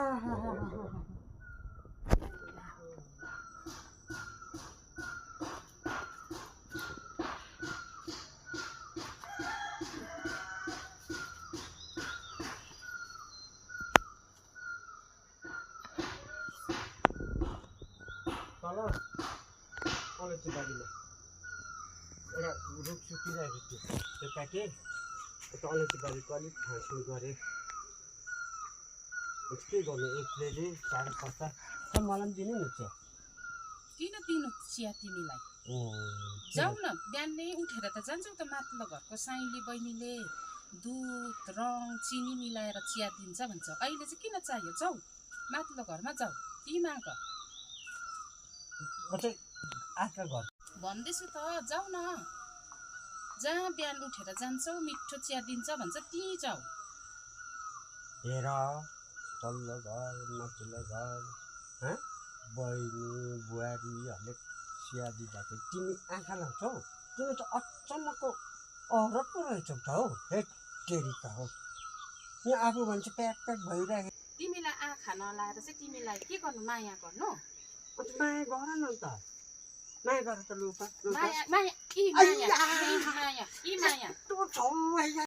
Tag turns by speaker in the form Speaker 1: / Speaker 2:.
Speaker 1: तल अलैँची बारीमा एउटा रुख सुकिरहेको थियो त्यो काटेँ त्यो अलैँची बारीको अलिक फाँसफुल गरेँ के गर्नु एक्लैले साह्रो पर्छ मलाई पनि दिनु नि चिया
Speaker 2: किन दिनु चिया तिमीलाई जाऊ न बिहानै उठेर त जान्छौ त माथिल्लो घरको साइली बहिनीले दुध रङ चिनी मिलाएर चिया दिन्छ भन्छ अहिले चाहिँ किन चाहियो जाऊ माथिल्लो घरमा जाऊ ती माग
Speaker 1: आफ्टर घर
Speaker 2: भन्दैछु त जाऊ न जहाँ बिहान उठेर जान्छौ मिठो चिया दिन्छ भन्छ त्यहीँ जाऊ
Speaker 1: हेर तल्लो घर माथिल्लो घर बहिनी बुहारीहरूले चिया दिँदाखेरि तिमी आँखा लाउँछौ तिमी त अचम्मको औरत पो रहेछौ त हौ हेट टेरिका हो यहाँ आफू भन्छ प्याक प्याक भइरहेको
Speaker 2: तिमीलाई आँखा नलाएर चाहिँ तिमीलाई के गर्नु माया गर्नु
Speaker 1: माया गर न त माया गर त लु
Speaker 2: माया माया